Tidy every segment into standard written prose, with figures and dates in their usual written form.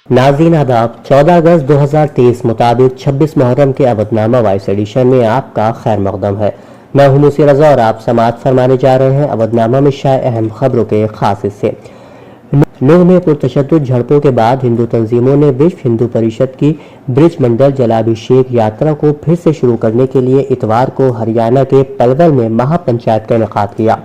नाज़रीन आदाब। 14 अगस्त 2023 मुताबिक 26 मुहर्रम के अवधनामा वॉइस एडिशन में आपका खैर मकदम है। मैं हूं मूसी रजा और आप समाअत फरमाने जा रहे हैं अवधनामा में शाये अहम खबरों के खास हिस्से। नूह में पुरतशद्दुद झड़पों के बाद हिंदू तंजीमों ने विश्व हिंदू परिषद की ब्रिज मंडल जलाभिषेक यात्रा को फिर से शुरू करने के लिए इतवार को हरियाणा के पलवल में महापंचायत का इनेकाद किया।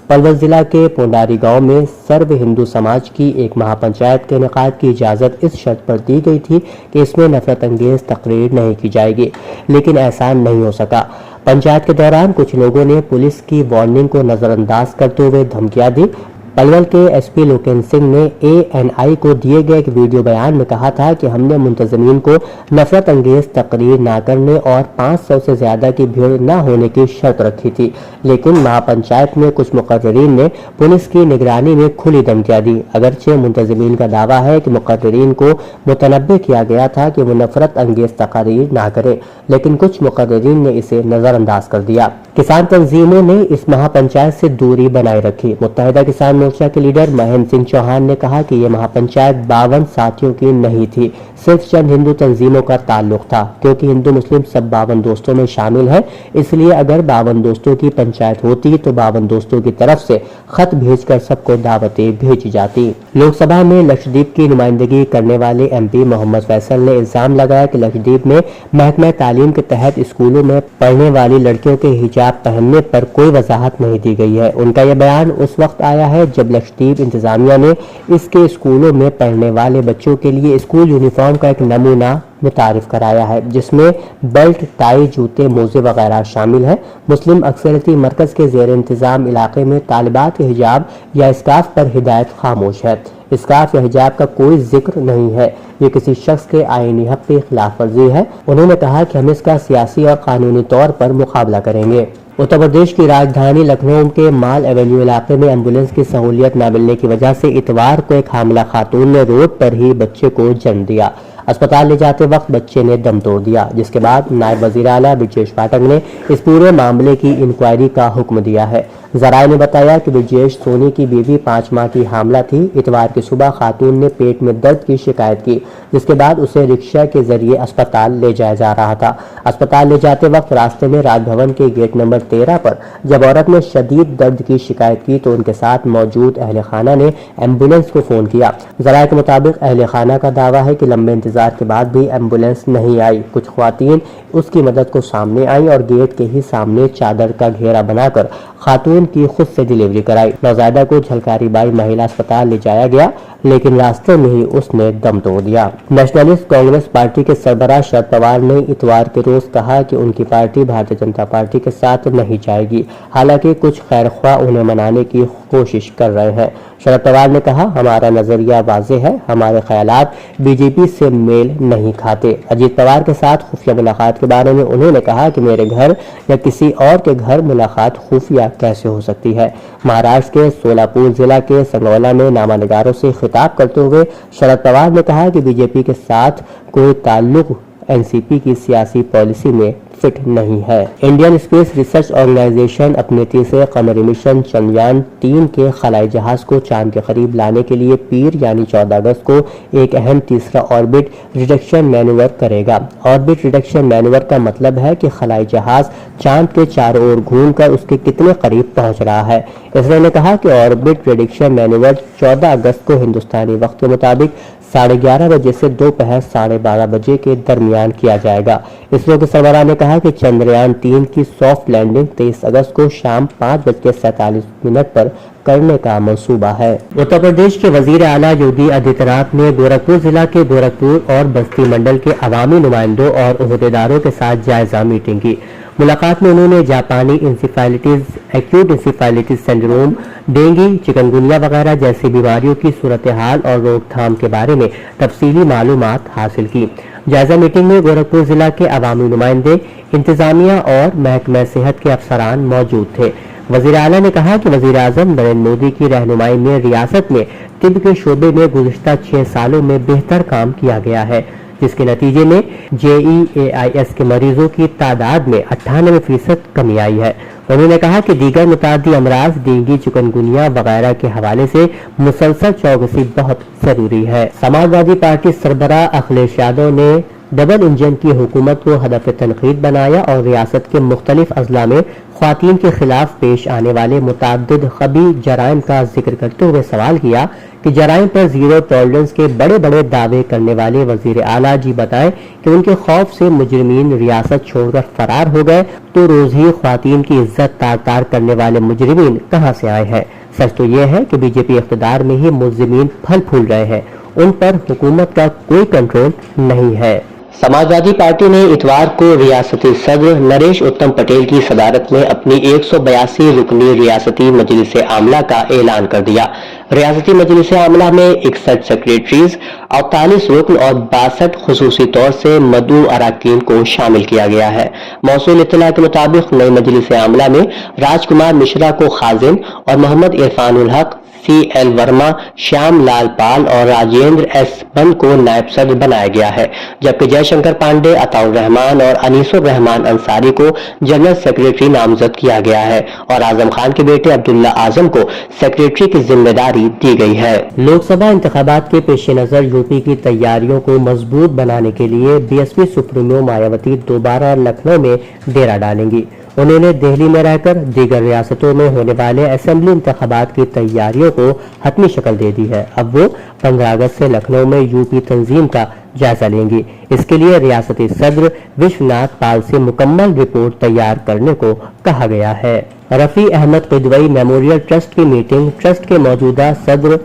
पलवल जिला के पोंडारी गांव में सर्व हिंदू समाज की एक महापंचायत के इनेकाद की इजाज़त इस शर्त पर दी गई थी कि इसमें नफरत अंगेज तकरीर नहीं की जाएगी, लेकिन ऐसा नहीं हो सका। पंचायत के दौरान कुछ लोगों ने पुलिस की वार्निंग को नजरअंदाज करते हुए धमकियां दी। पलवल के एसपी लोकेन सिंह ने ANI को दिए गए एक वीडियो बयान में कहा था कि हमने मुंतजमीन को नफरत अंगेज तकरीर न करने और 500 से ज्यादा की भीड़ न होने की शर्त रखी थी, लेकिन महापंचायत में कुछ मुकर्ररीन ने पुलिस की निगरानी में खुली धमकियां दी। अगरचे मुंतजमीन का दावा है कि मुकर्ररीन को मुतनब्बे किया गया था कि वो नफरत अंगेज तकरीर न करे, लेकिन कुछ मुकर्ररीन ने इसे नजरअंदाज कर दिया। किसान तंजीमों ने इस महापंचायत से दूरी बनाए रखी। मुत्तहिदा किसान मोर्चा के लीडर महेंद्र सिंह चौहान ने कहा कि यह महापंचायत 52 साथियों की नहीं थी, सिर्फ चंद हिंदू तंजीमों का ताल्लुक था। क्योंकि हिंदू मुस्लिम सब 52 दोस्तों में शामिल है, इसलिए अगर 52 दोस्तों की पंचायत होती तो 52 दोस्तों की तरफ से खत भेजकर सबको दावतें भेजी जाती। लोकसभा में लक्षद्वीप की नुमाइंदगी करने वाले MP मोहम्मद फैसल ने इल्जाम लगाया कि लक्षद्वीप में महकमा तालीम के तहत स्कूलों में पढ़ने वाली लड़कियों के हिजाब पहनने पर कोई वजाहत नहीं दी गई है। उनका यह बयान उस वक्त आया है जब लक्षद्वीप इंतजामिया ने इसके स्कूलों में पढ़ने वाले बच्चों के लिए स्कूल यूनिफॉर्म का एक नमूना मुतारिफ कराया है, जिसमें बेल्ट, टाई, जूते, मोजे वगैरह शामिल है। मुस्लिम अक्सरियती मरकज के जेर इंतजाम इलाके में तालिबात के हिजाब या स्कार्फ पर हिदायत खामोश है। स्कार्फ या हिजाब का कोई जिक्र नहीं है। ये किसी शख्स के आईनी हक पे खिलाफ वर्जी है। उन्होंने कहा कि हम इसका सियासी और कानूनी तौर पर मुकाबला करेंगे। उत्तर प्रदेश की राजधानी लखनऊ के माल एवेन्यू इलाके में एम्बुलेंस की सहूलियत न मिलने की वजह से इतवार को एक हामिला खातून ने रोड पर ही बच्चे को जन्म दिया। अस्पताल ले जाते वक्त बच्चे ने दम तोड़ दिया, जिसके बाद नायब वजीर आला ब्रजेश पाठक ने इस पूरे मामले की इंक्वायरी का हुक्म दिया है। जराये ने बताया कि ब्रजेश सोनी की बीवी 5 माह की हामला थी। इतवार की सुबह खातून ने पेट में दर्द की शिकायत की, जिसके बाद उसे रिक्शा के जरिए अस्पताल ले जाया जा रहा था। अस्पताल ले जाते वक्त रास्ते में राजभवन के गेट नंबर 13 पर जब औरत ने शदीद दर्द की शिकायत की तो उनके साथ मौजूद अहले खाना ने एम्बुलेंस को फोन किया। जराये के मुताबिक अहले खाना का दावा है कि लंबे इंतजार के बाद भी एम्बुलेंस नहीं आई। कुछ ख्वातीन उसकी मदद को सामने आई और गेट के ही सामने चादर का घेरा बनाकर खातून की खुद से डिलीवरी कराई। नौज़ायदा को झलकारी बाई महिला अस्पताल ले जाया गया, लेकिन रास्ते में ही उसने दम तोड़ दिया। नेशनलिस्ट कांग्रेस पार्टी के सरबराह शरद पवार ने इतवार के रोज कहा कि उनकी पार्टी भारतीय जनता पार्टी के साथ नहीं जाएगी। हालांकि कुछ खैरख्वाह उन्हें मनाने की कोशिश कर रहे हैं। शरद पवार ने कहा, हमारा नजरिया वाज़ेह है, हमारे ख्यालात बीजेपी से मेल नहीं खाते। अजीत पवार के साथ खुफिया मुलाकात के बारे में उन्होंने कहा कि मेरे घर या किसी और के घर मुलाकात खुफिया कैसे हो सकती है। महाराष्ट्र के सोलापुर जिला के संगौला में नामानिगारों से खिताब करते हुए शरद पवार ने कहा कि बीजेपी के साथ कोई ताल्लुक NCP की सियासी पॉलिसी में फिट नहीं है। इंडियन स्पेस रिसर्च ऑर्गेनाइजेशन अपने तीसरे कमरी मिशन चंद्रयान 3 के खलाई जहाज को चांद के करीब लाने के लिए पीर यानी 14 अगस्त को एक अहम तीसरा ऑर्बिट रिडक्शन मैन्यूवर करेगा। ऑर्बिट रिडक्शन मैन्यूवर का मतलब है कि खलाई जहाज चांद के चारों ओर घूमकर उसके कितने करीब पहुंच रहा है। इसरो ने कहा कि ऑर्बिट रिडक्शन मैन्यूवर 14 अगस्त को हिंदुस्तानी वक्त के मुताबिक 11:30 बजे से दोपहर 12:30 बजे के दरमियान किया जाएगा। इसरो के सरबराह ने कहा कि चंद्रयान 3 की सॉफ्ट लैंडिंग 23 अगस्त को शाम 5:47 पर करने का मंसूबा है। उत्तर प्रदेश के वजीर आला योगी आदित्यनाथ ने गोरखपुर जिला के गोरखपुर और बस्ती मंडल के अवामी नुमाइंदों और ओहदेदारों के साथ जायजा मीटिंग की। मुलाकात में उन्होंने जापानी encephalitis, acute encephalitis syndrome, dengue, chikungunya वगैरह जैसी बीमारियों की सूरत हाल और रोकथाम के बारे में तफसीली मालूमात हासिल की। जायजा मीटिंग में गोरखपुर जिला के अवामी नुमाइंदे, इंतजामिया और महकमा सेहत के अफसरान मौजूद थे। वजीर आला ने कहा कि वजीर आजम नरेंद्र मोदी की रहनुमाई में रियासत में तिब के शोबे में गुज़िश्ता 6 सालों में बेहतर काम किया गया है। جس کے نتیجے میں JEAIS کے مریضوں کی تعداد میں 98% کمی آئی ہے۔ انہوں نے کہا کہ دیگر متعدی امراض ڈینگی، چکن گونیا وغیرہ کے حوالے سے مسلسل چوکسی بہت ضروری ہے۔ سماجوادی پارٹی سربراہ اکھلیش یادو نے ڈبل انجن کی حکومت کو ہدف تنقید بنایا اور ریاست کے مختلف اضلاع میں خواتین کے خلاف پیش آنے والے متعدد خبیث جرائم کا ذکر کرتے ہوئے سوال کیا کہ جرائم پر زیرو ٹالرنس کے بڑے بڑے دعوے کرنے والے وزیر اعلیٰ بتائیں کہ ان کے خوف سے مجرمین ریاست چھوڑ کر فرار ہو گئے تو روز ہی خواتین کی عزت تار تار کرنے والے مجرمین کہاں سے آئے ہیں؟ سچ تو یہ ہے کہ BJP اقتدار میں ہی ملزمین پھل پھول رہے ہیں، ان پر حکومت کا کوئی کنٹرول نہیں ہے۔ سماجوادی پارٹی نے اتوار کو ریاستی صدر نریش اتم پٹیل کی صدارت میں اپنی 182 رکنی ریاستی مجلس عاملہ کا اعلان کر دیا۔ ریاستی مجلس عاملہ میں 61 سیکریٹریز، 48 رکن اور 62 خصوصی طور سے مدعو اراکین کو شامل کیا گیا ہے۔ موصول اطلاع کے مطابق نئی مجلس عاملہ میں راج کمار مشرا کو خازن اور محمد عرفان الحق، CL ورما، شیام لال پال اور راجیندر S بند کو نائب صدر بنایا گیا ہے، جبکہ جے شنکر پانڈے، عطاء الرحمان اور انیس الرحمان انصاری کو جنرل سیکریٹری نامزد کیا گیا ہے اور اعظم خان کے بیٹے عبداللہ اعظم کو سیکریٹری کی ذمہ داری دی گئی ہے۔ لوک سبھا انتخابات کے پیش نظر یوپی کی تیاریوں کو مضبوط بنانے کے لیے BSP سپریمو مایاوتی دوبارہ لکھنؤ میں ڈیرا ڈالیں گی۔ انہوں نے دہلی میں رہ کر دیگر ریاستوں میں ہونے والے اسمبلی انتخابات کی تیاریوں کو حتمی شکل دے دی ہے۔ اب وہ 15 اگست سے لکھنؤ میں یوپی تنظیم کا جائزہ لیں گی۔ اس کے لیے ریاستی صدر وشوناتھ پال سے مکمل رپورٹ تیار کرنے کو کہا گیا ہے۔ رفیع احمد قدوئی میموریل ٹرسٹ کی میٹنگ ٹرسٹ کے موجودہ صدر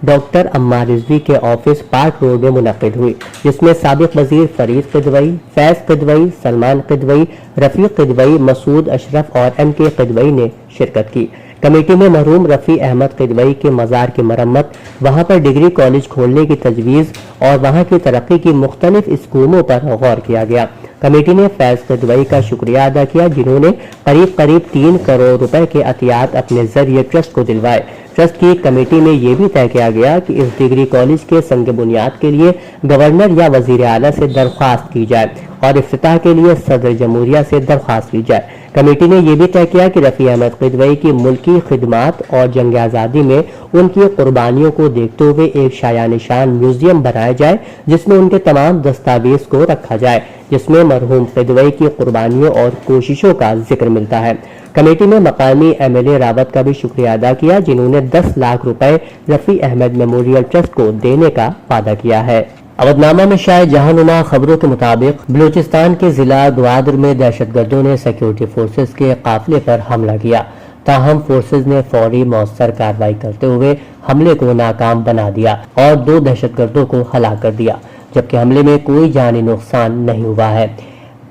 ڈاکٹر عمار رضوی کے آفس پارک روڈ میں منعقد ہوئی، جس میں سابق وزیر فرید قدوئی، فیض قدوئی، سلمان قدوئی، رفیق قدوئی، مسعود اشرف اور MK قدوئی نے شرکت کی۔ کمیٹی میں مرحوم رفیع احمد قدوئی کے مزار کی مرمت، وہاں پر ڈگری کالج کھولنے کی تجویز اور وہاں کی ترقی کی مختلف اسکیموں پر غور کیا گیا۔ کمیٹی نے فیض قدوئی کا شکریہ ادا کیا، جنہوں نے قریب 3 کروڑ روپے کے عطیات اپنے ذریعے ٹرسٹ کو دلوائے۔ ٹرسٹ کی کمیٹی میں یہ بھی طے کیا گیا کہ اس ڈگری کالج کے سنگ بنیاد کے لیے گورنر یا وزیر اعلیٰ سے درخواست کی جائے اور افتتاح کے لیے صدر جمہوریہ سے درخواست لی جائے۔ کمیٹی نے یہ بھی طے کیا کہ رفیع احمد قدوئی کی ملکی خدمات اور جنگ آزادی میں ان کی قربانیوں کو دیکھتے ہوئے ایک شایع نشان میوزیم بنایا جائے، جس میں ان کے تمام دستاویز کو رکھا جائے، جس میں مرحوم قدوئی کی قربانیوں اور کوششوں کا ذکر ملتا ہے۔ کمیٹی نے مقامی MLA راوت کا بھی شکریہ ادا کیا، جنہوں نے 10 لاکھ روپے رفیع احمد میموریل ٹرسٹ کو دینے کا وعدہ کیا ہے۔ اودنامہ میں شائع جہاں خبروں کے مطابق بلوچستان کے ضلع گوادر میں دہشت گردوں نے سیکیورٹی فورسز کے قافلے پر حملہ کیا، تاہم فورسز نے فوری مؤثر کارروائی کرتے ہوئے حملے کو ناکام بنا دیا اور 2 دہشت گردوں کو ہلاک کر دیا، جبکہ حملے میں کوئی جانی نقصان نہیں ہوا ہے۔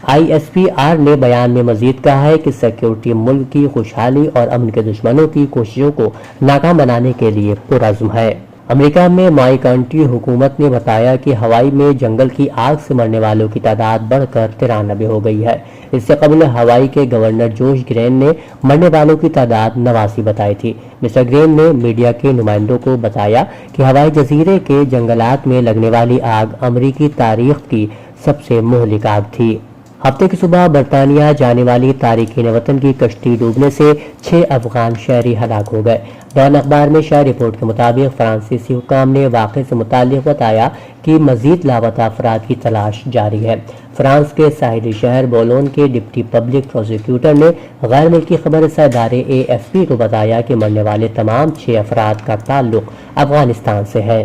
ISPR نے بیان میں مزید کہا ہے کہ سیکیورٹی ملک کی خوشحالی اور امن کے دشمنوں کی کوششوں کو ناکام بنانے کے لیے پرعزم ہے۔ امریکہ میں مائی کانٹی حکومت نے بتایا کہ ہوائی میں جنگل کی آگ سے مرنے والوں کی تعداد بڑھ کر 93 ہو گئی ہے۔ اس سے قبل ہوائی کے گورنر جوش گرین نے مرنے والوں کی تعداد 89 بتائی تھی۔ مسٹر گرین نے میڈیا کے نمائندوں کو بتایا کہ ہوائی جزیرے کے جنگلات میں لگنے والی آگ امریکی تاریخ کی سب سے مہلک آگ تھی۔ ہفتے کی صبح برطانیہ جانے والی تارکین وطن کی کشتی ڈوبنے سے 6 افغان شہری ہلاک ہو گئے۔ ڈان اخبار میں شائع رپورٹ کے مطابق فرانسیسی حکام نے واقعے سے متعلق بتایا کہ مزید لاپتہ افراد کی تلاش جاری ہے۔ فرانس کے ساحلی شہر بولون کے ڈپٹی پبلک پروسیکیوٹر نے غیر ملکی خبر رساں ادارے AFP کو بتایا کہ مرنے والے تمام 6 افراد کا تعلق افغانستان سے ہے۔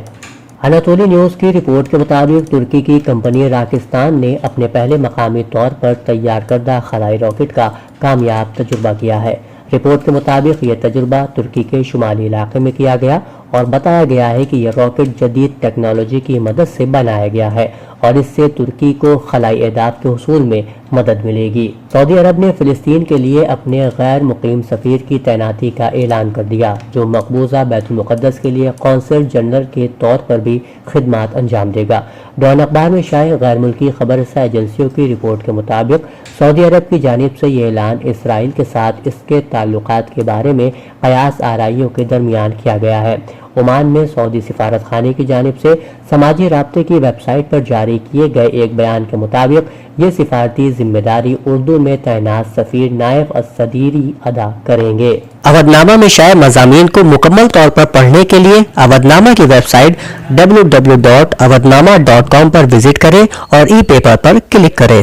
اناتولی نیوز کی رپورٹ کے مطابق ترکی کی کمپنی راکستان نے اپنے پہلے مقامی طور پر تیار کردہ خلائی راکٹ کا کامیاب تجربہ کیا ہے۔ رپورٹ کے مطابق یہ تجربہ ترکی کے شمالی علاقے میں کیا گیا اور بتایا گیا ہے کہ یہ راکٹ جدید ٹیکنالوجی کی مدد سے بنایا گیا ہے اور اس سے ترکی کو خلائی اعداد کے حصول میں مدد ملے گی۔ سعودی عرب نے فلسطین کے لیے اپنے غیر مقیم سفیر کی تعیناتی کا اعلان کر دیا، جو مقبوضہ بیت المقدس کے لیے قونصل جنرل کے طور پر بھی خدمات انجام دے گا۔ ڈان اخبار میں شائع غیر ملکی خبر رساں ایجنسیوں کی رپورٹ کے مطابق سعودی عرب کی جانب سے یہ اعلان اسرائیل کے ساتھ اس کے تعلقات کے بارے میں قیاس آرائیوں کے درمیان کیا گیا ہے۔ ओमान में सऊदी सिफारत खाने की जानिब से समाजी राब्ते की वेबसाइट पर जारी किए गए एक बयान के मुताबिक ये सिफारती जिम्मेदारी उर्दू में तैनात सफीर नायब अस-सदीरी अदा करेंगे। अवधनामा में शाये मज़ामीन को मुकम्मल तौर पर पढ़ने के लिए अवधनामा की वेबसाइट www.awadnama.com पर विजिट करें और ई पेपर पर क्लिक करें।